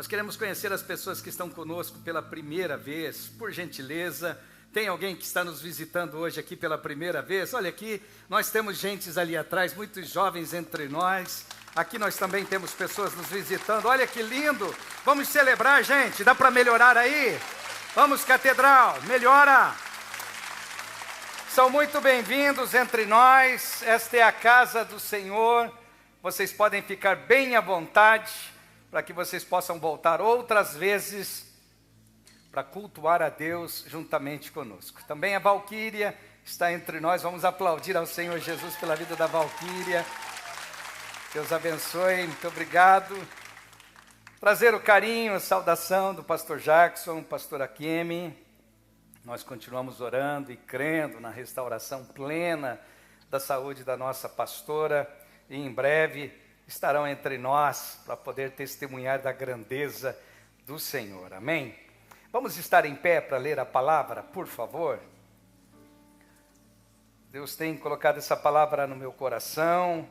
Nós queremos conhecer as pessoas que estão conosco pela primeira vez, por gentileza. Tem alguém que está nos visitando hoje aqui pela primeira vez? Olha aqui, nós temos gentes ali atrás, muitos jovens entre nós. Aqui nós também temos pessoas nos visitando. Olha que lindo! Vamos celebrar, gente. Dá para melhorar aí? Vamos, catedral, melhora! São muito bem-vindos entre nós. Esta é a casa do Senhor. Vocês podem ficar bem à vontade, para que vocês possam voltar outras vezes para cultuar a Deus juntamente conosco. Também a Valquíria está entre nós. Vamos aplaudir ao Senhor Jesus pela vida da Valquíria. Deus abençoe, muito obrigado. Trazer o carinho, a saudação do pastor Jackson, pastor Akemi. Nós continuamos orando e crendo na restauração plena da saúde da nossa pastora, e em breve estarão entre nós para poder testemunhar da grandeza do Senhor. Amém? Vamos estar em pé para ler a palavra, por favor. Deus tem colocado essa palavra no meu coração,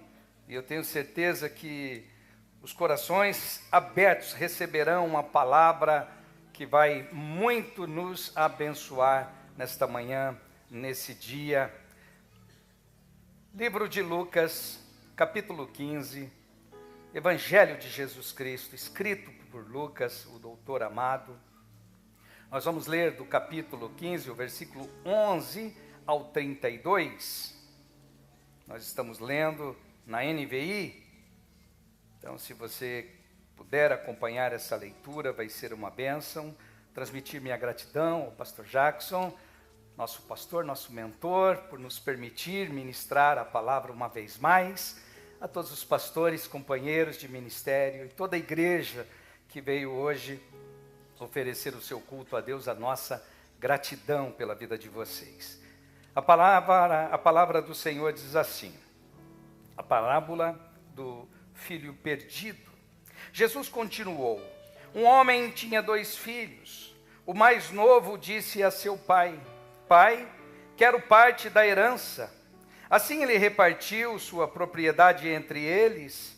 e eu tenho certeza que os corações abertos receberão uma palavra que vai muito nos abençoar nesta manhã, nesse dia. Livro de Lucas, capítulo 15, Evangelho de Jesus Cristo, escrito por Lucas, o doutor amado. Nós vamos ler do capítulo 15, o versículo 11 ao 32. Nós estamos lendo na NVI. Então, se você puder acompanhar essa leitura, vai ser uma bênção. Transmitir minha gratidão ao pastor Jackson, nosso pastor, nosso mentor, por nos permitir ministrar a palavra uma vez mais. A todos os pastores, companheiros de ministério e toda a igreja que veio hoje oferecer o seu culto a Deus, a nossa gratidão pela vida de vocês. A palavra do Senhor diz assim, a parábola do filho perdido. Jesus continuou, um homem tinha 2 filhos. O mais novo disse a seu pai, pai, quero parte da herança. Assim ele repartiu sua propriedade entre eles.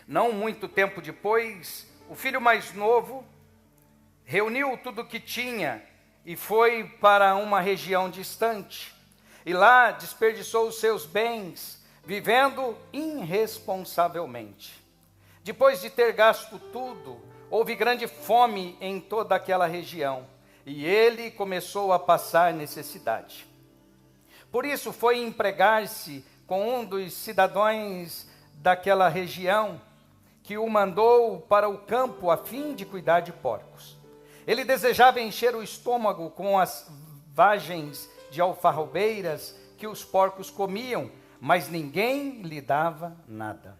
Não muito tempo depois, o filho mais novo reuniu tudo o que tinha e foi para uma região distante. E lá desperdiçou os seus bens, vivendo irresponsavelmente. Depois de ter gasto tudo, houve grande fome em toda aquela região, e ele começou a passar necessidade. Por isso foi empregar-se com um dos cidadãos daquela região, que o mandou para o campo a fim de cuidar de porcos. Ele desejava encher o estômago com as vagens de alfarrobeiras que os porcos comiam, mas ninguém lhe dava nada.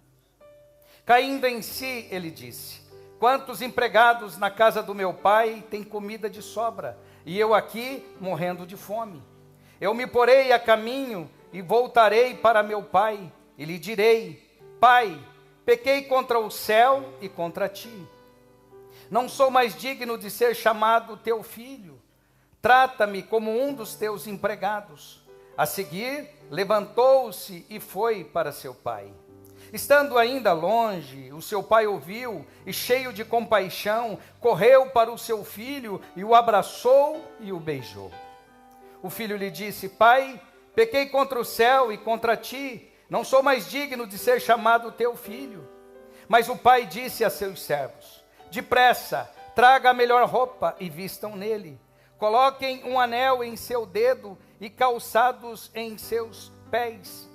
Caindo em si, ele disse, quantos empregados na casa do meu pai têm comida de sobra, e eu aqui morrendo de fome? Eu me porei a caminho e voltarei para meu pai, e lhe direi, pai, pequei contra o céu e contra ti. Não sou mais digno de ser chamado teu filho. Trata-me como um dos teus empregados. A seguir, levantou-se e foi para seu pai. Estando ainda longe, o seu pai ouviu e, cheio de compaixão, correu para o seu filho e o abraçou e o beijou. O filho lhe disse, pai, pequei contra o céu e contra ti, não sou mais digno de ser chamado teu filho. Mas o pai disse a seus servos, depressa, traga a melhor roupa e vistam nele. Coloquem um anel em seu dedo e calçados em seus pés.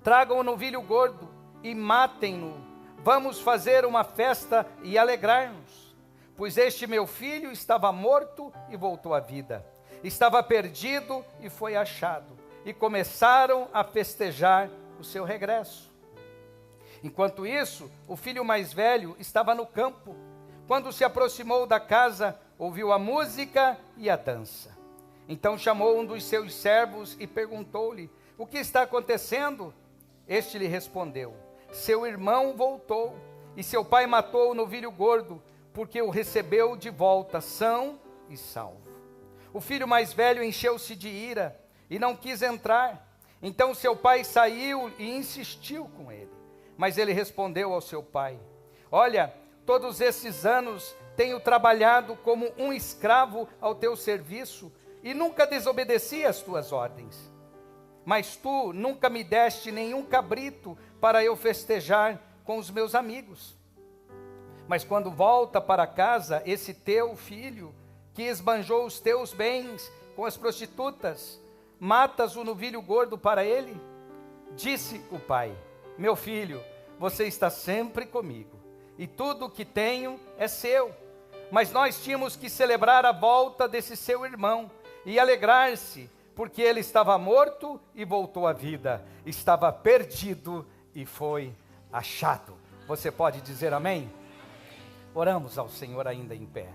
Tragam um novilho gordo e matem-no. Vamos fazer uma festa e alegrar-nos. Pois este meu filho estava morto e voltou à vida. Estava perdido e foi achado. E começaram a festejar o seu regresso. Enquanto isso, o filho mais velho estava no campo. Quando se aproximou da casa, ouviu a música e a dança. Então chamou um dos seus servos e perguntou-lhe, o que está acontecendo? Este lhe respondeu, seu irmão voltou, e seu pai matou o novilho gordo, porque o recebeu de volta são e salvo. O filho mais velho encheu-se de ira e não quis entrar. Então seu pai saiu e insistiu com ele. Mas ele respondeu ao seu pai, olha, Todos esses anos tenho trabalhado como um escravo ao teu serviço e nunca desobedeci às tuas ordens. Mas tu nunca me deste nenhum cabrito para eu festejar com os meus amigos. Mas quando volta para casa esse teu filho, que esbanjou os teus bens com as prostitutas, matas o novilho gordo para ele? Disse o pai: meu filho, você está sempre comigo, e tudo o que tenho é seu. Mas nós tínhamos que celebrar a volta desse seu irmão, e alegrar-se, porque ele estava morto e voltou à vida, estava perdido e foi achado. Você pode dizer amém? Oramos ao Senhor ainda em pé.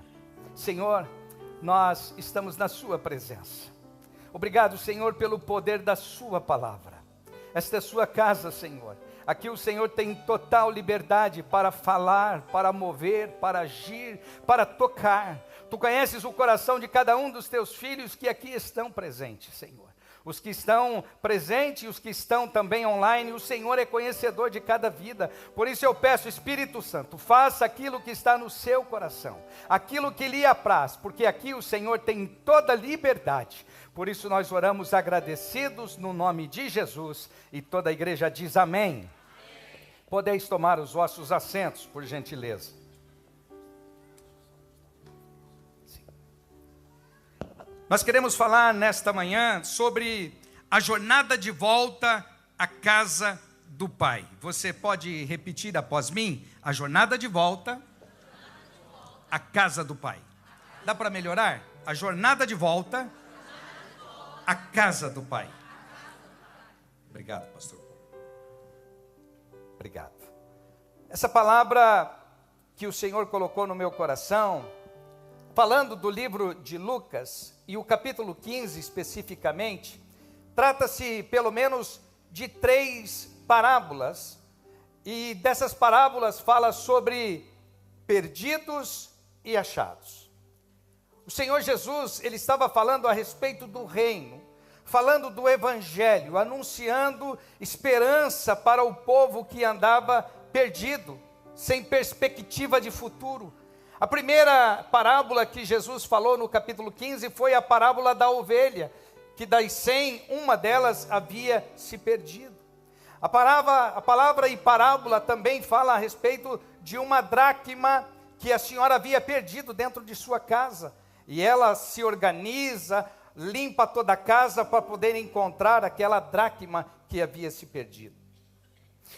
Senhor, nós estamos na sua presença. Obrigado, Senhor, pelo poder da sua palavra. Esta é a sua casa, Senhor. Aqui o Senhor tem total liberdade para falar, para mover, para agir, para tocar. Tu conheces o coração de cada um dos teus filhos que aqui estão presentes, Senhor. Os que estão presentes e os que estão também online, o Senhor é conhecedor de cada vida. Por isso eu peço, Espírito Santo, faça aquilo que está no seu coração, aquilo que lhe apraz, porque aqui o Senhor tem toda liberdade. Por isso nós oramos agradecidos no nome de Jesus, e toda a igreja diz amém. Podeis tomar os vossos assentos, por gentileza. Nós queremos falar nesta manhã sobre a jornada de volta à casa do Pai. Você pode repetir após mim? A jornada de volta à casa do Pai. Dá para melhorar? A jornada de volta à casa do Pai. Obrigado, pastor. Obrigado. Essa palavra que o Senhor colocou no meu coração, falando do livro de Lucas, e o capítulo 15 especificamente, trata-se pelo menos de 3 parábolas, e dessas parábolas fala sobre perdidos e achados. O Senhor Jesus, ele estava falando a respeito do reino, falando do evangelho, anunciando esperança para o povo que andava perdido, sem perspectiva de futuro. A primeira parábola que Jesus falou no capítulo 15 foi a parábola da ovelha, que das 100, uma delas havia se perdido. A palavra e parábola também fala a respeito de uma dracma que a senhora havia perdido dentro de sua casa, e ela se organiza, limpa toda a casa para poder encontrar aquela dracma que havia se perdido.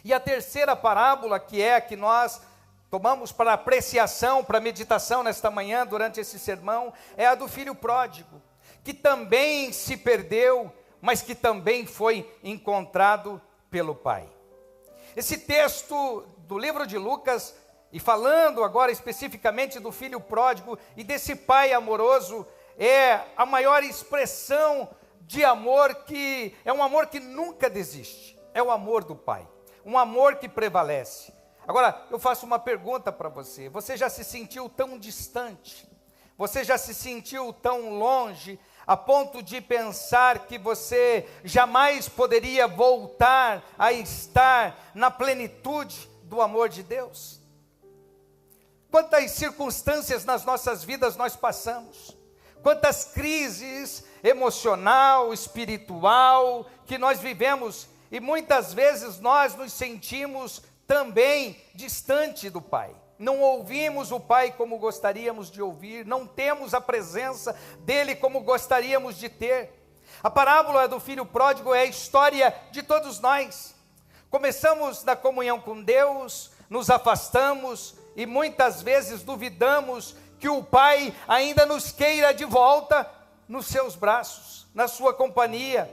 E a terceira parábola, que é a que nós tomamos para apreciação, para meditação nesta manhã, durante esse sermão, é a do filho pródigo, que também se perdeu, mas que também foi encontrado pelo Pai. Esse texto do livro de Lucas, e falando agora especificamente do filho pródigo e desse pai amoroso, é a maior expressão de amor, que é um amor que nunca desiste, é o amor do Pai, um amor que prevalece. Agora, eu faço uma pergunta para você: você já se sentiu tão distante? Você já se sentiu tão longe, a ponto de pensar que você jamais poderia voltar a estar na plenitude do amor de Deus? Quantas circunstâncias nas nossas vidas nós passamos, quantas crises emocional, espiritual que nós vivemos, e muitas vezes nós nos sentimos também distante do Pai. Não ouvimos o Pai como gostaríamos de ouvir, não temos a presença dEle como gostaríamos de ter. A parábola do filho pródigo é a história de todos nós. Começamos na comunhão com Deus, nos afastamos e muitas vezes duvidamos que o Pai ainda nos queira de volta nos seus braços, na sua companhia.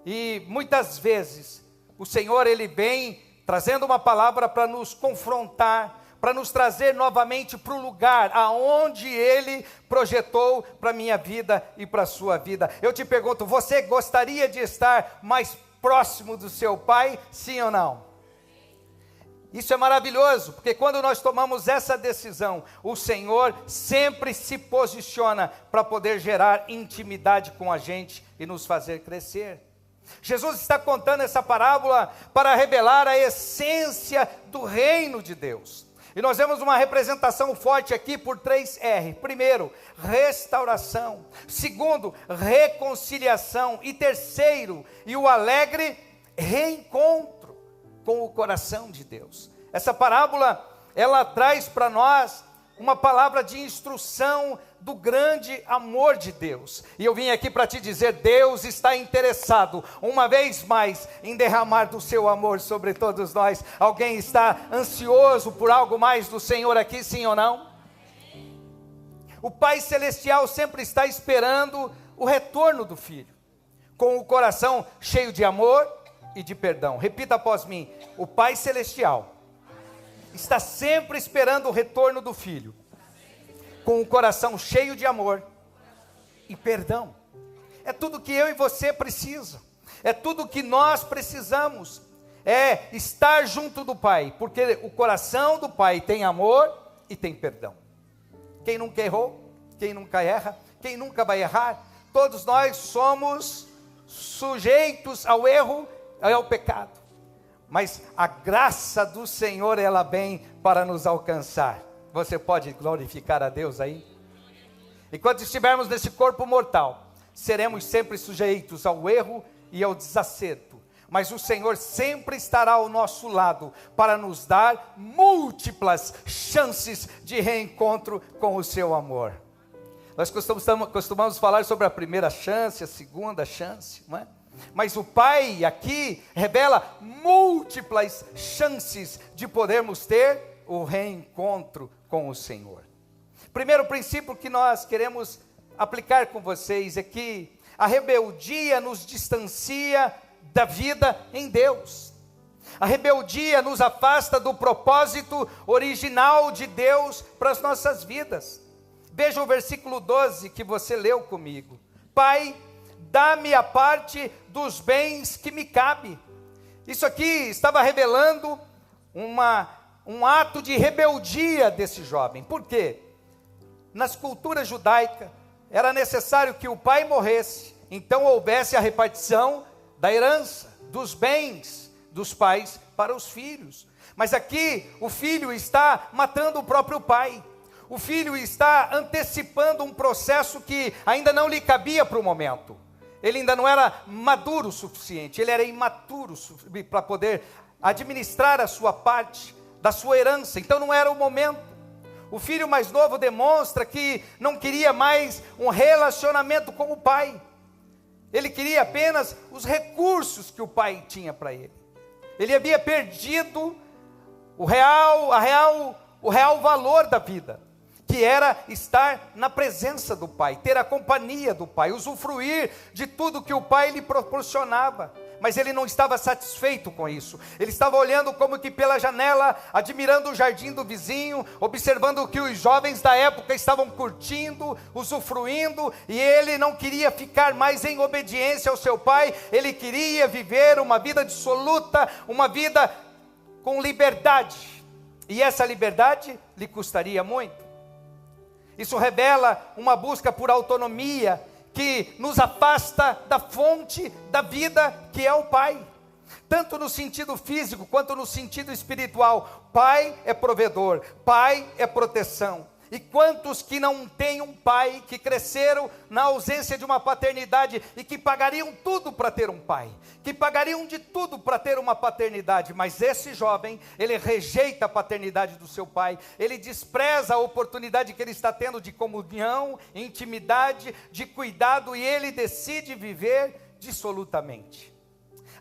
E muitas vezes o Senhor, Ele vem trazendo uma palavra para nos confrontar, para nos trazer novamente para o lugar aonde Ele projetou para a minha vida e para a sua vida. Eu te pergunto, você gostaria de estar mais próximo do seu Pai, sim ou não? Isso é maravilhoso, porque quando nós tomamos essa decisão, o Senhor sempre se posiciona para poder gerar intimidade com a gente e nos fazer crescer. Jesus está contando essa parábola para revelar a essência do reino de Deus. E nós vemos uma representação forte aqui por 3R. Primeiro, restauração. Segundo, reconciliação. E terceiro, e o alegre reencontro com o coração de Deus. Essa parábola, ela traz para nós uma palavra de instrução do grande amor de Deus. E eu vim aqui para te dizer, Deus está interessado, uma vez mais, em derramar do seu amor sobre todos nós. Alguém está ansioso por algo mais do Senhor aqui, sim ou não? O Pai Celestial sempre está esperando o retorno do Filho, com o coração cheio de amor e de perdão. Repita após mim: o Pai Celestial está sempre esperando o retorno do Filho, com o coração cheio de amor e perdão. É tudo que eu e você precisam, é tudo que nós precisamos, é estar junto do Pai, porque o coração do Pai tem amor e tem perdão. Quem nunca errou, quem nunca erra, quem nunca vai errar, todos nós somos sujeitos ao erro e ao pecado. Mas a graça do Senhor, ela vem para nos alcançar. Você pode glorificar a Deus aí? Enquanto estivermos nesse corpo mortal, seremos sempre sujeitos ao erro e ao desacerto. Mas o Senhor sempre estará ao nosso lado para nos dar múltiplas chances de reencontro com o seu amor. Nós costumamos falar sobre a primeira chance, a segunda chance, não é? Mas o Pai aqui revela múltiplas chances de podermos ter o reencontro com o Senhor. Primeiro princípio que nós queremos aplicar com vocês é que a rebeldia nos distancia da vida em Deus. A rebeldia nos afasta do propósito original de Deus para as nossas vidas. Veja o versículo 12 que você leu comigo. Pai, dá-me a parte dos bens que me cabe. Isso aqui estava revelando um ato de rebeldia desse jovem. Por quê? Nas culturas judaicas, era necessário que o pai morresse, então houvesse a repartição da herança, dos bens dos pais para os filhos. Mas aqui, o filho está matando o próprio pai. O filho está antecipando um processo que ainda não lhe cabia para o momento. Ele ainda não era maduro o suficiente, ele era imaturo para poder administrar a sua parte da sua herança, então não era o momento. O filho mais novo demonstra que não queria mais um relacionamento com o pai, ele queria apenas os recursos que o pai tinha para ele. Ele havia perdido o real valor da vida, que era estar na presença do pai, ter a companhia do pai, usufruir de tudo que o pai lhe proporcionava. Mas ele não estava satisfeito com isso. Ele estava olhando como que pela janela, admirando o jardim do vizinho, observando o que os jovens da época estavam curtindo, usufruindo, e ele não queria ficar mais em obediência ao seu pai. Ele queria viver uma vida dissoluta, uma vida com liberdade, e essa liberdade lhe custaria muito. Isso revela uma busca por autonomia que nos afasta da fonte da vida, que é o Pai. Tanto no sentido físico quanto no sentido espiritual. Pai é provedor, Pai é proteção. E quantos que não têm um pai, que cresceram na ausência de uma paternidade e que pagariam tudo para ter um pai, que pagariam de tudo para ter uma paternidade, mas esse jovem, ele rejeita a paternidade do seu pai, ele despreza a oportunidade que ele está tendo de comunhão, intimidade, de cuidado, e ele decide viver dissolutamente.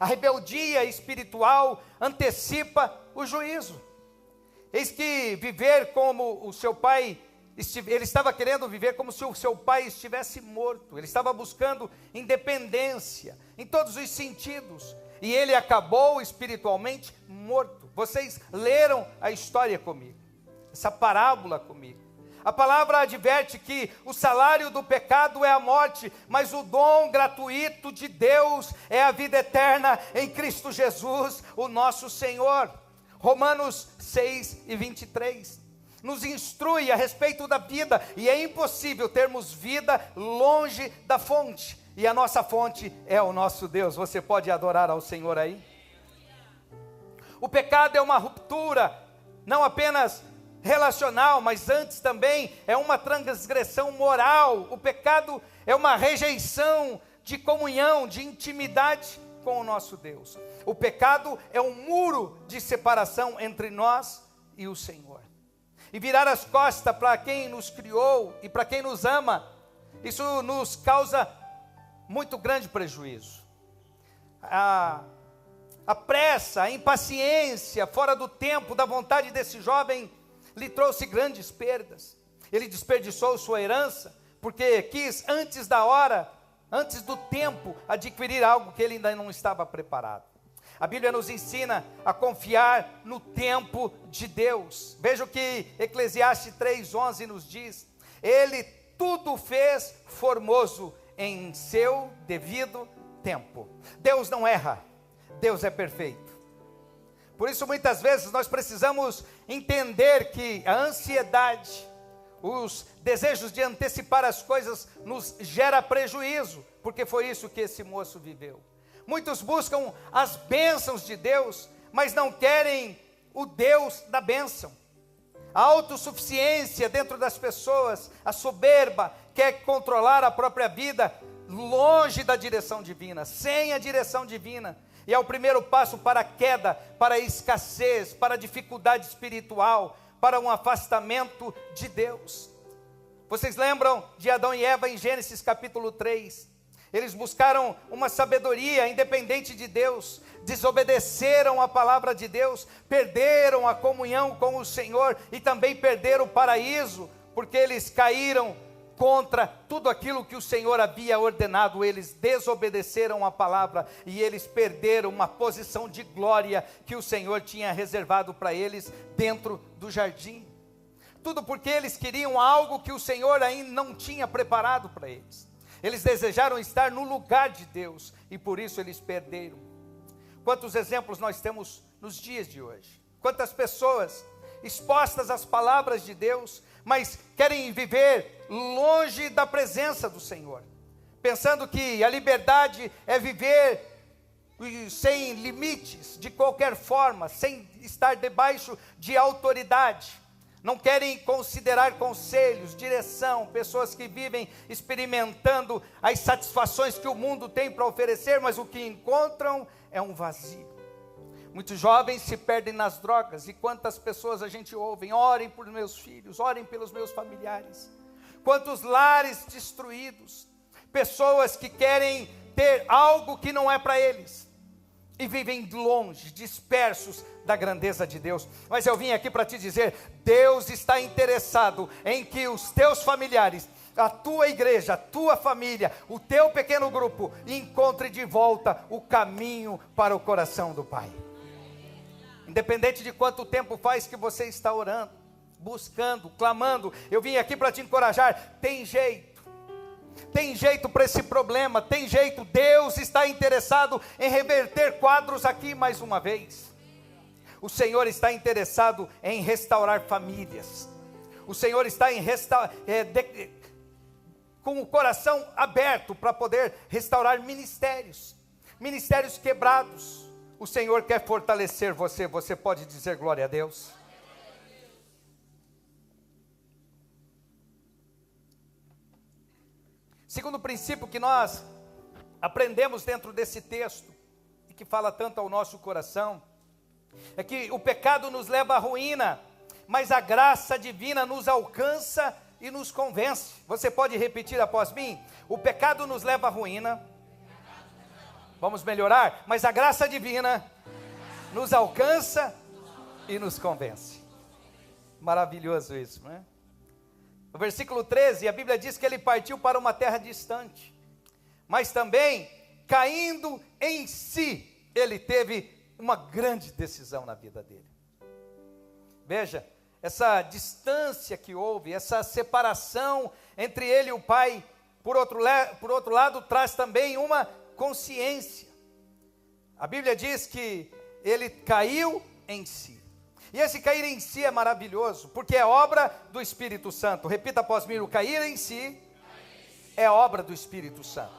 A rebeldia espiritual antecipa o juízo. Eis que viver como o seu pai, ele estava querendo viver como se o seu pai estivesse morto. Ele estava buscando independência em todos os sentidos, e ele acabou espiritualmente morto. Vocês leram a história comigo, essa parábola comigo. A palavra adverte que o salário do pecado é a morte, mas o dom gratuito de Deus é a vida eterna em Cristo Jesus, o nosso Senhor. Romanos 6:23 nos instrui a respeito da vida, e é impossível termos vida longe da fonte, e a nossa fonte é o nosso Deus. Você pode adorar ao Senhor aí? O pecado é uma ruptura, não apenas relacional, mas antes também é uma transgressão moral. O pecado é uma rejeição de comunhão, de intimidade com o nosso Deus. O pecado é um muro de separação entre nós e o Senhor. E virar as costas para quem nos criou e para quem nos ama, isso nos causa muito grande prejuízo. A pressa, a impaciência, fora do tempo, da vontade desse jovem, lhe trouxe grandes perdas. Ele desperdiçou sua herança, porque quis antes da hora, antes do tempo, adquirir algo que ele ainda não estava preparado. A Bíblia nos ensina a confiar no tempo de Deus. Veja o que Eclesiastes 3:11 nos diz: Ele tudo fez formoso em seu devido tempo. Deus não erra, Deus é perfeito. Por isso muitas vezes nós precisamos entender que a ansiedade, os desejos de antecipar as coisas nos gera prejuízo, porque foi isso que esse moço viveu. Muitos buscam as bênçãos de Deus, mas não querem o Deus da bênção. A autossuficiência dentro das pessoas, a soberba, quer controlar a própria vida, longe da direção divina, sem a direção divina. E é o primeiro passo para a queda, para a escassez, para a dificuldade espiritual, para um afastamento de Deus. Vocês lembram de Adão e Eva em Gênesis capítulo 3? Eles buscaram uma sabedoria independente de Deus, desobedeceram a palavra de Deus, perderam a comunhão com o Senhor e também perderam o paraíso, porque eles caíram contra tudo aquilo que o Senhor havia ordenado. Eles desobedeceram a palavra e eles perderam uma posição de glória que o Senhor tinha reservado para eles dentro do jardim. Tudo porque eles queriam algo que o Senhor ainda não tinha preparado para eles. Eles desejaram estar no lugar de Deus e por isso eles perderam. Quantos exemplos nós temos nos dias de hoje? Quantas pessoas expostas às palavras de Deus, mas querem viver longe da presença do Senhor, pensando que a liberdade é viver sem limites, de qualquer forma, sem estar debaixo de autoridade. Não querem considerar conselhos, direção, pessoas que vivem experimentando as satisfações que o mundo tem para oferecer, mas o que encontram é um vazio. Muitos jovens se perdem nas drogas, e quantas pessoas a gente ouve: orem por meus filhos, orem pelos meus familiares. Quantos lares destruídos, pessoas que querem ter algo que não é para eles, e vivem longe, dispersos da grandeza de Deus. Mas eu vim aqui para te dizer: Deus está interessado em que os teus familiares, a tua igreja, a tua família, o teu pequeno grupo, encontre de volta o caminho para o coração do Pai. Independente de quanto tempo faz que você está orando, buscando, clamando, eu vim aqui para te encorajar. Tem jeito para esse problema, tem jeito. Deus está interessado em reverter quadros aqui mais uma vez. O Senhor está interessado em restaurar famílias. O Senhor está com o coração aberto para poder restaurar ministérios quebrados. O Senhor quer fortalecer você. Você pode dizer glória a Deus? Segundo princípio que nós aprendemos dentro desse texto, e que fala tanto ao nosso coração, é que o pecado nos leva à ruína, mas a graça divina nos alcança e nos convence. Você pode repetir após mim? O pecado nos leva à ruína, vamos melhorar, mas a graça divina nos alcança e nos convence. Maravilhoso isso, não é? No versículo 13, a Bíblia diz que ele partiu para uma terra distante, mas também, caindo em si, ele teve uma grande decisão na vida dele. Veja, essa distância que houve, essa separação entre ele e o Pai, por outro lado, traz também uma consciência. A Bíblia diz que ele caiu em si. E esse cair em si é maravilhoso, porque é obra do Espírito Santo. Repita após mim: o cair em si é obra do Espírito Santo.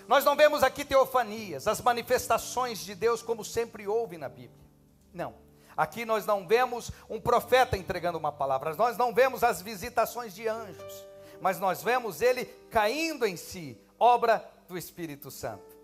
Nós não vemos aqui teofanias, as manifestações de Deus como sempre houve na Bíblia. Não. Aqui nós não vemos um profeta entregando uma palavra, nós não vemos as visitações de anjos, mas nós vemos ele caindo em si, obra do Espírito Santo.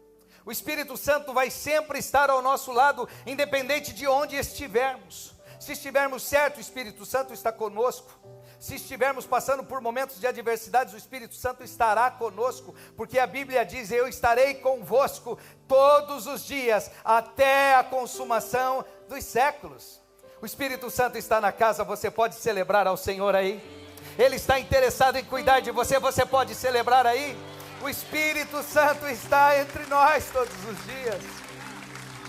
O Espírito Santo vai sempre estar ao nosso lado, independente de onde estivermos. Se estivermos certo, o Espírito Santo está conosco. Se estivermos passando por momentos de adversidades, o Espírito Santo estará conosco, porque a Bíblia diz: eu estarei convosco todos os dias, até a consumação dos séculos. O Espírito Santo está na casa, você pode celebrar ao Senhor aí? Ele está interessado em cuidar de você, você pode celebrar aí? O Espírito Santo está entre nós todos os dias.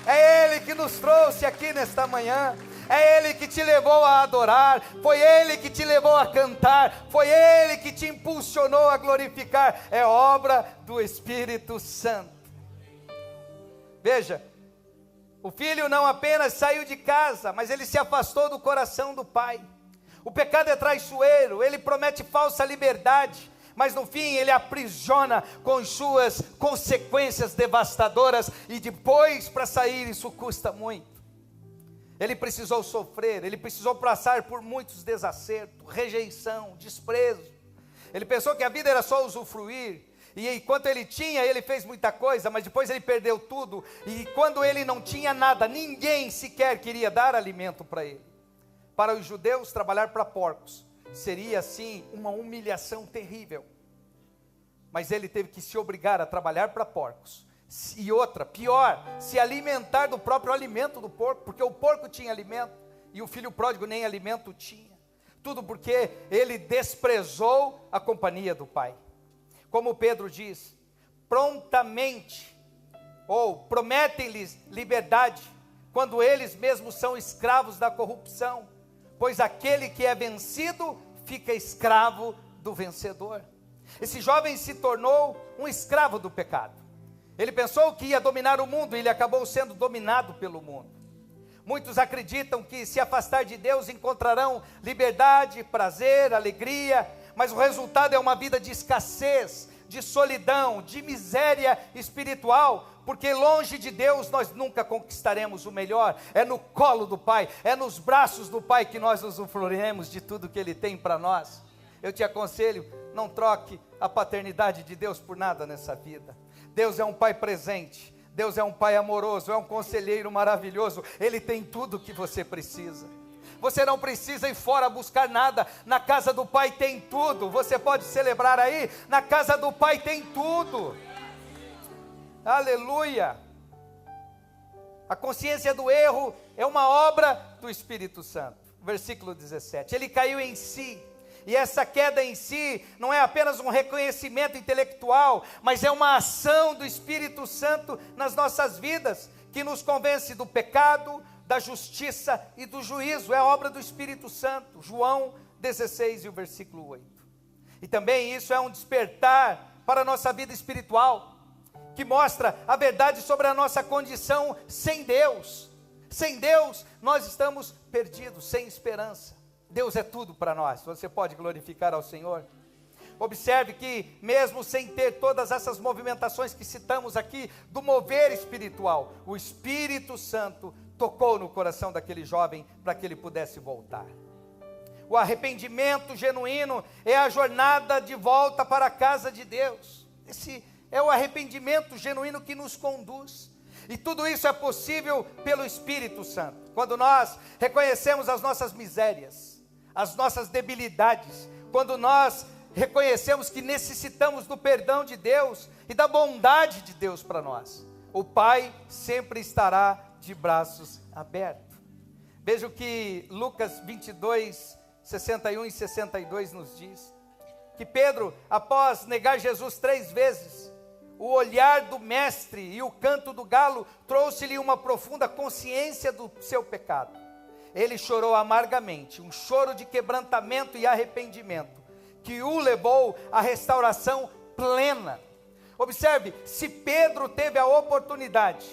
É Ele que nos trouxe aqui nesta manhã. É Ele que te levou a adorar, foi Ele que te levou a cantar, foi Ele que te impulsionou a glorificar, é obra do Espírito Santo. Veja, o filho não apenas saiu de casa, mas ele se afastou do coração do pai. O pecado é traiçoeiro, ele promete falsa liberdade, mas no fim ele aprisiona com suas consequências devastadoras, e depois para sair isso custa muito. Ele precisou sofrer, ele precisou passar por muitos desacertos, rejeição, desprezo. Ele pensou que a vida era só usufruir, e enquanto ele tinha, ele fez muita coisa, mas depois ele perdeu tudo, e quando ele não tinha nada, ninguém sequer queria dar alimento para ele. Para os judeus, trabalhar para porcos seria assim uma humilhação terrível, mas ele teve que se obrigar a trabalhar para porcos. E outra, pior, se alimentar do próprio alimento do porco, porque o porco tinha alimento, e o filho pródigo nem alimento tinha, tudo porque ele desprezou a companhia do pai. Como Pedro diz, prontamente, ou prometem-lhes liberdade, quando eles mesmos são escravos da corrupção, pois aquele que é vencido, fica escravo do vencedor. Esse jovem se tornou um escravo do pecado. Ele pensou que ia dominar o mundo, e ele acabou sendo dominado pelo mundo. Muitos acreditam que se afastar de Deus encontrarão liberdade, prazer, alegria, mas o resultado é uma vida de escassez, de solidão, de miséria espiritual, porque longe de Deus nós nunca conquistaremos o melhor. É no colo do Pai, é nos braços do Pai que nós usufruiremos de tudo que Ele tem para nós. Eu te aconselho, não troque a paternidade de Deus por nada nessa vida. Deus é um Pai presente, Deus é um Pai amoroso, é um conselheiro maravilhoso, Ele tem tudo o que você precisa. Você não precisa ir fora buscar nada, na casa do Pai tem tudo. Você pode celebrar aí, na casa do Pai tem tudo. Aleluia. A consciência do erro é uma obra do Espírito Santo. Versículo 17, ele caiu em si. E essa queda em si não é apenas um reconhecimento intelectual, mas é uma ação do Espírito Santo nas nossas vidas, que nos convence do pecado, da justiça e do juízo. É a obra do Espírito Santo. João 16 e o versículo 8. E também isso é um despertar para a nossa vida espiritual, que mostra a verdade sobre a nossa condição sem Deus. Sem Deus nós estamos perdidos, sem esperança. Deus é tudo para nós. Você pode glorificar ao Senhor? Observe que mesmo sem ter todas essas movimentações que citamos aqui, do mover espiritual, o Espírito Santo tocou no coração daquele jovem para que ele pudesse voltar. O arrependimento genuíno é a jornada de volta para a casa de Deus. Esse é o arrependimento genuíno que nos conduz. E tudo isso é possível pelo Espírito Santo. Quando nós reconhecemos as nossas misérias, as nossas debilidades, quando nós reconhecemos que necessitamos do perdão de Deus e da bondade de Deus para nós, o Pai sempre estará de braços abertos. Veja o que Lucas 22, 61 e 62 nos diz, que Pedro, após negar Jesus 3 vezes, o olhar do mestre e o canto do galo trouxe-lhe uma profunda consciência do seu pecado. Ele chorou amargamente, um choro de quebrantamento e arrependimento, que o levou à restauração plena. Observe, se Pedro teve a oportunidade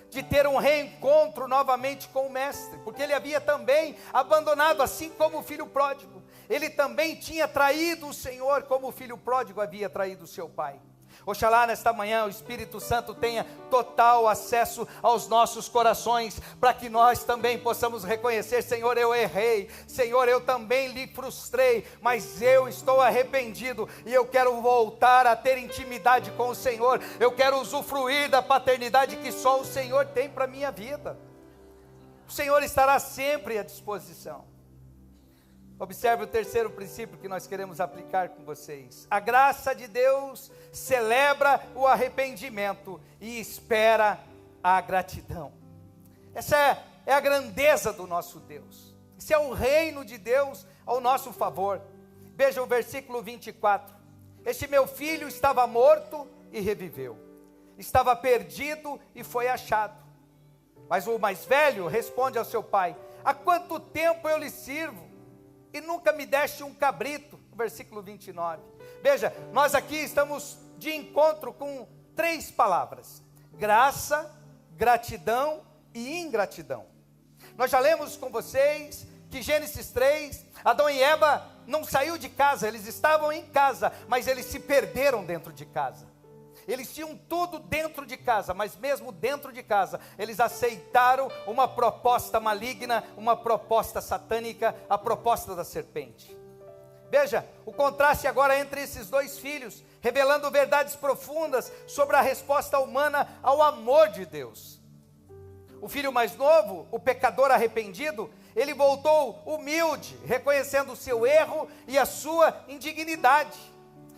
de ter um reencontro novamente com o mestre, porque ele havia também abandonado, assim como o filho pródigo, ele também tinha traído o Senhor, como o filho pródigo havia traído o seu pai. Oxalá nesta manhã o Espírito Santo tenha total acesso aos nossos corações, para que nós também possamos reconhecer: Senhor, eu errei, Senhor, eu também lhe frustrei, mas eu estou arrependido e eu quero voltar a ter intimidade com o Senhor, eu quero usufruir da paternidade que só o Senhor tem para a minha vida. O Senhor estará sempre à disposição. Observe o terceiro princípio que nós queremos aplicar com vocês. A graça de Deus celebra o arrependimento e espera a gratidão. Essa é a grandeza do nosso Deus. Esse é o reino de Deus ao nosso favor. Veja o versículo 24. Este meu filho estava morto e reviveu. Estava perdido e foi achado. Mas o mais velho responde ao seu pai: há quanto tempo eu lhe sirvo e nunca me deste um cabrito? Versículo 29. Veja, nós aqui estamos de encontro com 3 palavras: graça, gratidão e ingratidão. Nós já lemos com vocês que Gênesis 3, Adão e Eva não saiu de casa, eles estavam em casa, mas eles se perderam dentro de casa. Eles tinham tudo dentro de casa, mas mesmo dentro de casa, eles aceitaram uma proposta maligna, uma proposta satânica, a proposta da serpente. Veja, o contraste agora entre esses 2 filhos, revelando verdades profundas sobre a resposta humana ao amor de Deus. O filho mais novo, o pecador arrependido, ele voltou humilde, reconhecendo o seu erro e a sua indignidade.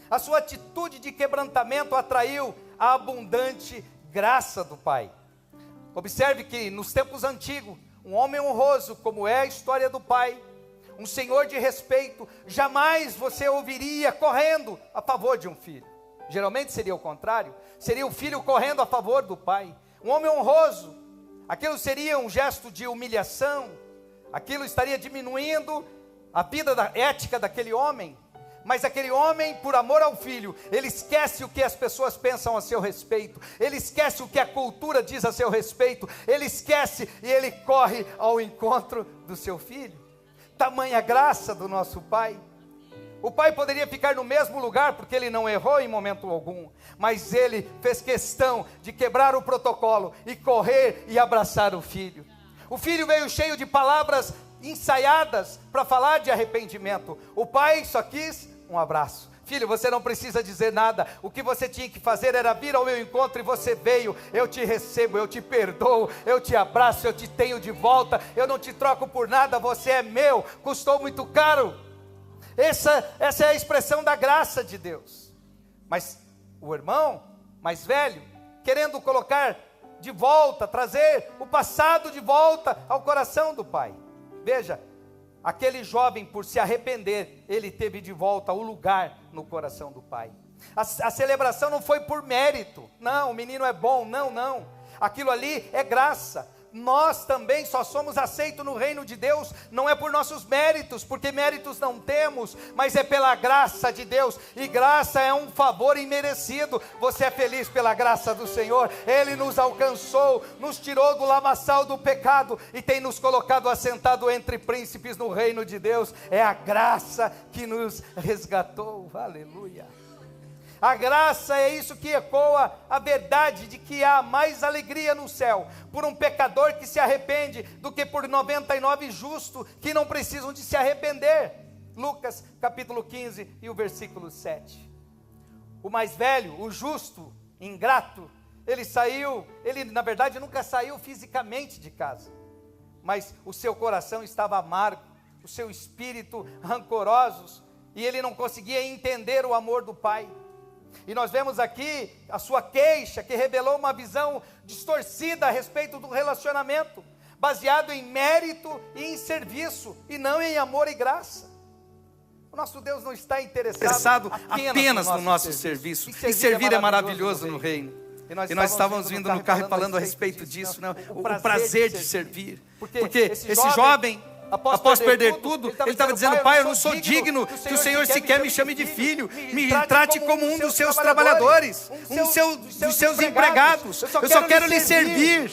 A sua atitude de quebrantamento atraiu a abundante graça do Pai. Observe que nos tempos antigos, um homem honroso, como é a história do pai, um senhor de respeito, jamais você ouviria correndo a favor de um filho. Geralmente seria o contrário, seria o filho correndo a favor do pai. Um homem honroso, aquilo seria um gesto de humilhação, aquilo estaria diminuindo a vida ética daquele homem. Mas aquele homem, por amor ao filho, ele esquece o que as pessoas pensam a seu respeito, ele esquece o que a cultura diz a seu respeito, ele esquece e ele corre ao encontro do seu filho. Tamanha graça do nosso Pai. O pai poderia ficar no mesmo lugar, porque ele não errou em momento algum, mas ele fez questão de quebrar o protocolo e correr e abraçar o filho. O filho veio cheio de palavras ensaiadas para falar de arrependimento. O pai só quis um abraço. Filho, você não precisa dizer nada, o que você tinha que fazer era vir ao meu encontro, e você veio. Eu te recebo, eu te perdoo, eu te abraço, eu te tenho de volta, eu não te troco por nada, você é meu, custou muito caro. Essa é a expressão da graça de Deus. Mas o irmão mais velho, querendo colocar de volta, trazer o passado de volta ao coração do pai. Veja, aquele jovem, por se arrepender, ele teve de volta o lugar no coração do pai. A celebração não foi por mérito, não, o menino é bom, não, aquilo ali é graça. Nós também só somos aceitos no reino de Deus, não é por nossos méritos, porque méritos não temos, mas é pela graça de Deus, e graça é um favor imerecido. Você é feliz pela graça do Senhor? Ele nos alcançou, nos tirou do lamaçal do pecado, e tem nos colocado assentado entre príncipes no reino de Deus. É a graça que nos resgatou, aleluia. A graça é isso que ecoa a verdade de que há mais alegria no céu por um pecador que se arrepende do que por 99 justos que não precisam de se arrepender. Lucas capítulo 15 e o versículo 7. O mais velho, o justo, ingrato, ele na verdade nunca saiu fisicamente de casa, mas o seu coração estava amargo, o seu espírito rancorosos, e ele não conseguia entender o amor do pai. E nós vemos aqui a sua queixa, que revelou uma visão distorcida a respeito do relacionamento, baseado em mérito e em serviço, e não em amor e graça. O nosso Deus não está interessado apenas no nosso serviço. E servir é maravilhoso no reino. E nós estávamos vindo no carro falando a respeito disso, né? O prazer de servir. Porque esse jovem, após perder tudo, ele estava dizendo: pai, eu não sou digno que o Senhor sequer me chame de filho, me trate como um dos seus trabalhadores, dos seus empregados, eu só quero lhe servir.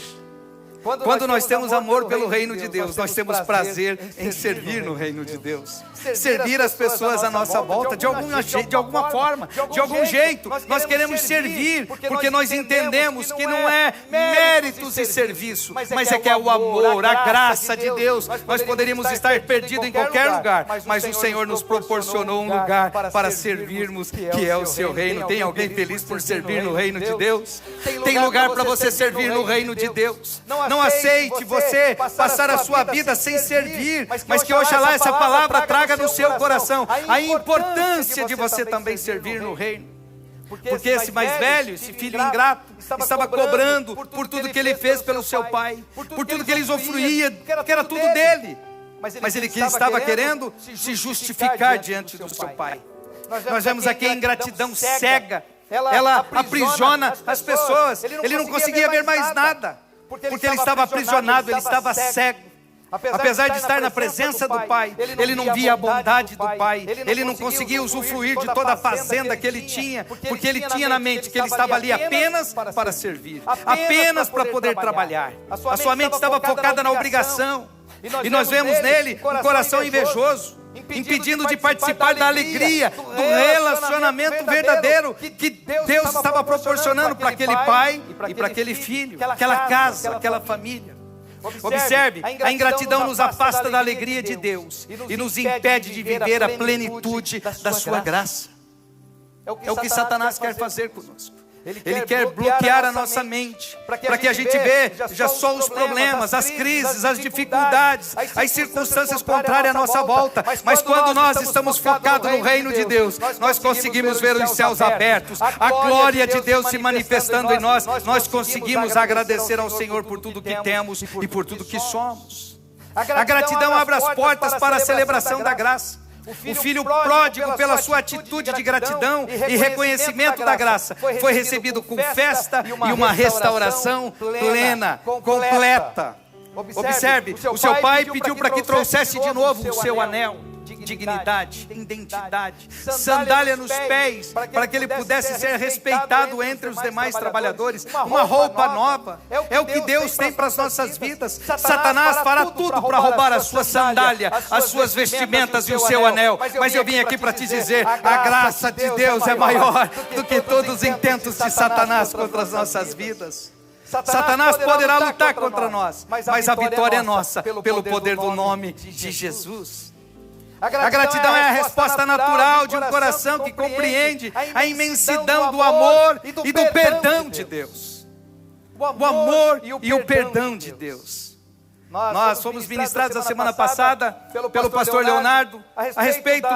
Quando nós temos amor pelo reino de Deus, nós temos prazer em servir no reino de Deus. Servir as pessoas à nossa volta, de alguma forma, de algum jeito. Nós queremos servir, porque nós entendemos que não é méritos e serviço, mas é que é o amor, a graça de Deus. Nós poderíamos estar perdidos em qualquer lugar, mas o Senhor nos proporcionou um lugar para servirmos, que é o seu reino. Tem alguém feliz por servir no reino de Deus? Tem lugar para você servir no reino de Deus. Não aceite você passar a sua vida sem servir, mas que oxalá essa palavra traga no seu coração a importância de você também servir no reino. Porque esse mais velho, esse filho ingrato, estava cobrando por tudo que ele fez pelo seu pai, por tudo que ele usufruía, que era tudo dele. Mas ele estava querendo se justificar diante do seu pai. Nós vemos aqui a ingratidão cega. Ela aprisiona as pessoas. Ele não conseguia ver mais nada, porque ele estava aprisionado, ele estava cego. Apesar de estar na presença do Pai, ele não via a bondade do Pai, ele não conseguia usufruir de toda a fazenda que ele tinha, porque ele tinha na mente que ele estava ali apenas para servir, apenas para poder trabalhar. A sua mente estava focada na obrigação, e nós vemos nele um coração invejoso, impedindo de participar da alegria, do relacionamento verdadeiro que Deus estava proporcionando para aquele pai e para aquele filho, aquela casa, aquela família. Observe, a ingratidão nos afasta da alegria de Deus e nos impede de viver a plenitude da sua graça. É o que Satanás quer fazer conosco. Ele quer bloquear a nossa mente, para que a gente veja só os problemas, as crises, as dificuldades, as circunstâncias contrárias à nossa volta. Mas quando nós estamos focados no reino de Deus, nós conseguimos ver os céus abertos, a glória de Deus se manifestando em nós. Nós conseguimos agradecer ao Senhor por tudo que temos e por tudo que somos. A gratidão abre as portas para a celebração da graça. O filho pródigo, pela sua atitude de gratidão e reconhecimento da graça, foi recebido com festa e uma restauração plena, completa. Observe, o seu pai pediu para que trouxesse de novo o seu anel, dignidade, identidade, sandália nos pés, para que ele pudesse ser respeitado entre os demais trabalhadores, uma roupa nova. É o que Deus tem para as nossas vidas. Satanás fará tudo para roubar a sua sandália, as suas vestimentas e o seu anel. Mas eu vim aqui para te dizer, a graça de Deus é maior do que todos os intentos de Satanás contra as nossas vidas. Satanás poderá lutar contra nós, mas a vitória é nossa, pelo poder do nome de Jesus. A gratidão é a resposta natural de um coração que compreende a imensidão do amor e do perdão de Deus. O amor e o perdão de Deus. Nós fomos ministrados a semana passada pelo pastor Leonardo a respeito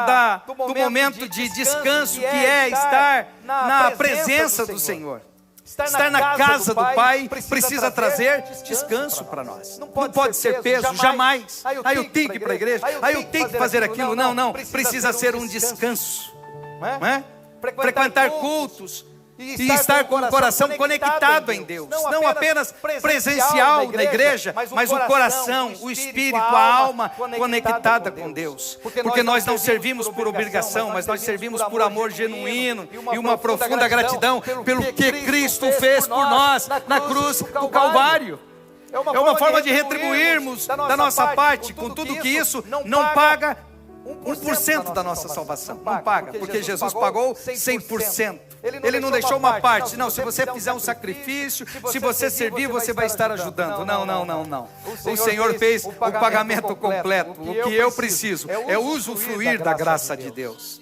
do momento de descanso que é estar na presença do Senhor. Estar na casa do Pai precisa trazer descanso para nós. Não pode ser peso, jamais. Aí eu tenho que ir para a igreja, aí eu tenho que fazer aquilo. Não. Precisa ser um descanso. Não é? Frequentar cultos e estar com o coração conectado em Deus. Não apenas presencial na igreja, mas o coração, o espírito, a alma conectada com Deus. Porque nós não servimos por obrigação, mas nós servimos por amor genuíno e uma profunda gratidão pelo que Cristo fez por nós na cruz do Calvário. É uma forma de retribuirmos da nossa parte, com tudo que isso não paga 1% da nossa salvação. Não paga, porque Jesus pagou 100%. Ele não deixou uma parte. Não, se você fizer um sacrifício, se você servir, você vai estar ajudando. Não. O Senhor fez o pagamento completo. O que eu preciso é usufruir da graça de Deus.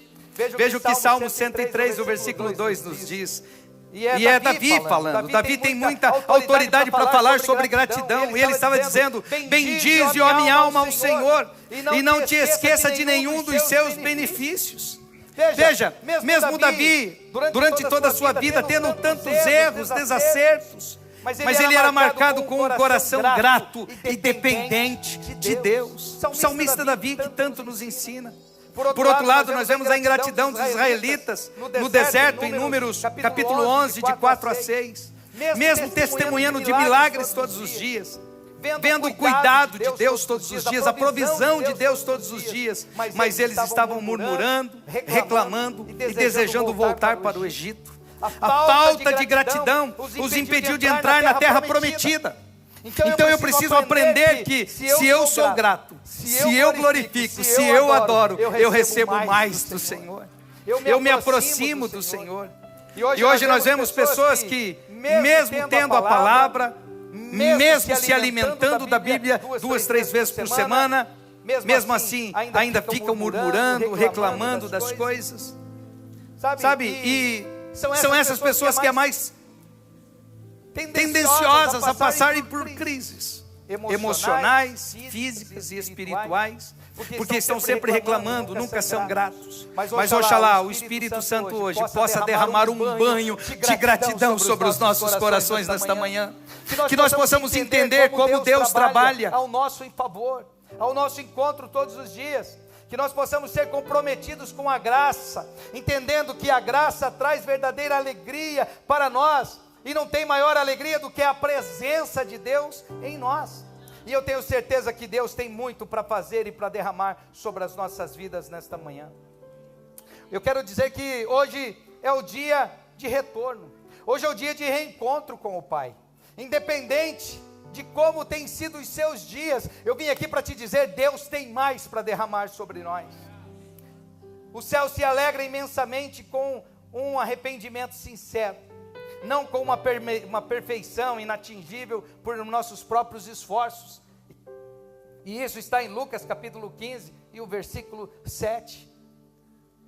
Veja o que Salmo 103, o versículo 2 nos diz. E é Davi falando. Davi tem muita autoridade para falar sobre gratidão. E ele estava dizendo: bendize, ó minha alma, ao Senhor, e não te esqueça de nenhum dos seus benefícios. Veja, mesmo Davi, durante toda a sua vida, tendo tantos erros, desacertos, mas ele era marcado com um coração grato e dependente de Deus. O salmista Davi, que tanto nos ensina. Por outro lado, nós vemos a ingratidão dos israelitas no deserto, em Números capítulo 11, de 4 a 6. Mesmo testemunhando de milagres todos os dias, vendo o cuidado de Deus todos os dias, a provisão de Deus todos os dias, mas eles estavam murmurando, reclamando e desejando voltar para o Egito. A falta de gratidão os impediu de entrar na terra prometida. Então eu preciso aprender que se eu sou grato, se eu glorifico, se eu adoro, eu recebo mais do Senhor. Eu me aproximo do Senhor. E hoje nós vemos pessoas que, mesmo tendo a palavra, mesmo se alimentando da Bíblia 2, 3 vezes por semana, mesmo assim ainda ficam murmurando, reclamando das coisas. Sabe? E são essas pessoas que é mais tendenciosas a passarem por crises emocionais, físicas e espirituais, porque estão sempre reclamando, nunca são gratos. Mas oxalá o Espírito Santo hoje possa derramar um banho de gratidão sobre os nossos corações nesta manhã, que nós possamos entender como Deus trabalha ao nosso favor, ao nosso encontro todos os dias, que nós possamos ser comprometidos com a graça, entendendo que a graça traz verdadeira alegria para nós, e não tem maior alegria do que a presença de Deus em nós. E eu tenho certeza que Deus tem muito para fazer e para derramar sobre as nossas vidas nesta manhã. Eu quero dizer que hoje é o dia de retorno, hoje é o dia de reencontro com o Pai. Independente de como tem sido os seus dias, eu vim aqui para te dizer, Deus tem mais para derramar sobre nós. O céu se alegra imensamente com um arrependimento sincero, não com uma perfeição inatingível por nossos próprios esforços. E isso está em Lucas capítulo 15 e o versículo 7.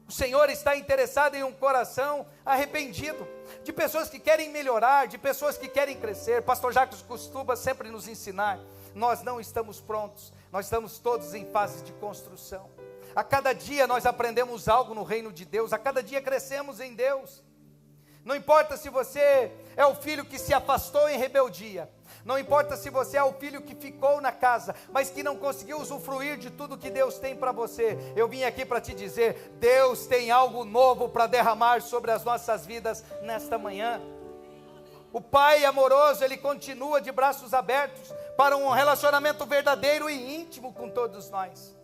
O Senhor está interessado em um coração arrependido, de pessoas que querem melhorar, de pessoas que querem crescer. Pastor Jacques costuma sempre nos ensinar, nós não estamos prontos, nós estamos todos em fase de construção. A cada dia nós aprendemos algo no reino de Deus, a cada dia crescemos em Deus. Não importa se você é o filho que se afastou em rebeldia, não importa se você é o filho que ficou na casa, mas que não conseguiu usufruir de tudo que Deus tem para você. Eu vim aqui para te dizer, Deus tem algo novo para derramar sobre as nossas vidas nesta manhã. O Pai amoroso, Ele continua de braços abertos para um relacionamento verdadeiro e íntimo com todos nós.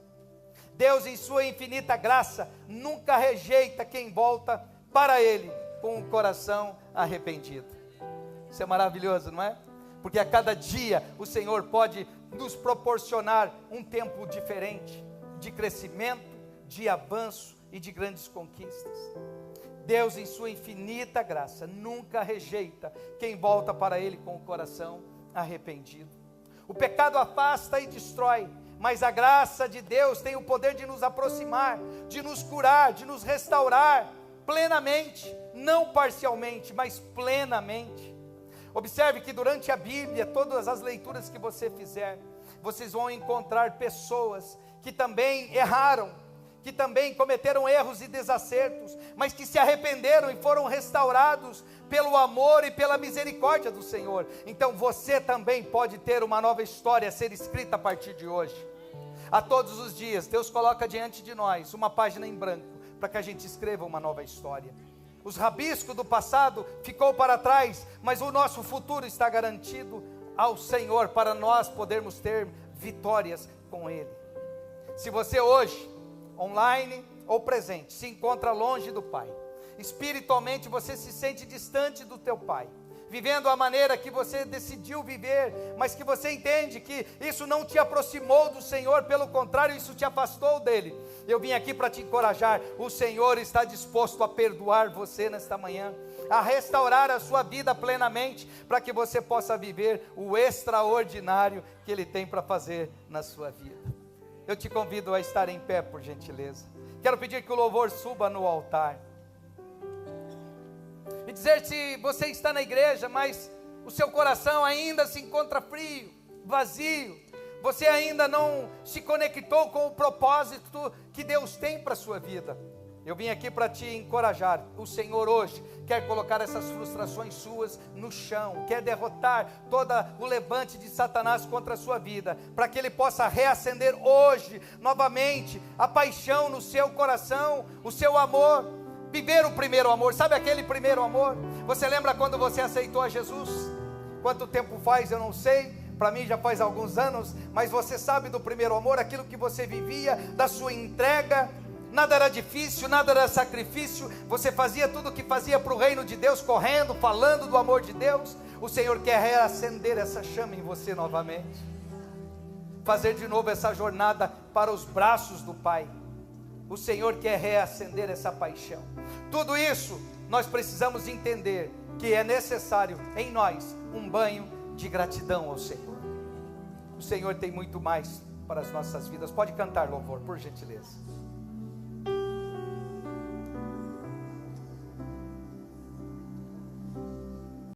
Deus, em sua infinita graça, nunca rejeita quem volta para Ele com o coração arrependido. Isso é maravilhoso, não é? Porque a cada dia o Senhor pode nos proporcionar um tempo diferente, de crescimento, de avanço e de grandes conquistas. Deus, em sua infinita graça, nunca rejeita quem volta para Ele com o coração arrependido. O pecado afasta e destrói, mas a graça de Deus tem o poder de nos aproximar, de nos curar, de nos restaurar plenamente, não parcialmente, mas plenamente. Observe que durante a Bíblia, todas as leituras que você fizer, vocês vão encontrar pessoas que também erraram, que também cometeram erros e desacertos, mas que se arrependeram e foram restaurados pelo amor e pela misericórdia do Senhor. Então você também pode ter uma nova história a ser escrita a partir de hoje. A todos os dias, Deus coloca diante de nós uma página em branco, para que a gente escreva uma nova história. Os rabiscos do passado ficou para trás, mas o nosso futuro está garantido ao Senhor, para nós podermos ter vitórias com Ele. Se você hoje, online ou presente, se encontra longe do Pai, espiritualmente você se sente distante do teu Pai, vivendo a maneira que você decidiu viver, mas que você entende que isso não te aproximou do Senhor, pelo contrário, isso te afastou dEle. Eu vim aqui para te encorajar, o Senhor está disposto a perdoar você nesta manhã, a restaurar a sua vida plenamente, para que você possa viver o extraordinário que Ele tem para fazer na sua vida. Eu te convido a estar em pé, por gentileza. Quero pedir que o louvor suba no altar. E dizer, se você está na igreja, mas o seu coração ainda se encontra frio, vazio, você ainda não se conectou com o propósito que Deus tem para a sua vida. Eu vim aqui para te encorajar. O Senhor hoje quer colocar essas frustrações suas no chão, quer derrotar todo o levante de Satanás contra a sua vida, para que Ele possa reacender hoje, novamente, a paixão no seu coração, o seu amor, viver o primeiro amor. Sabe aquele primeiro amor? Você lembra quando você aceitou a Jesus? Quanto tempo faz eu não sei, para mim já faz alguns anos, mas você sabe do primeiro amor, aquilo que você vivia, da sua entrega. Nada era difícil, nada era sacrifício, você fazia tudo o que fazia para o reino de Deus, correndo, falando do amor de Deus. O Senhor quer reacender essa chama em você novamente, fazer de novo essa jornada para os braços do Pai. O Senhor quer reacender essa paixão. Tudo isso nós precisamos entender que é necessário em nós um banho de gratidão ao Senhor. O Senhor tem muito mais para as nossas vidas. Pode cantar louvor, por gentileza.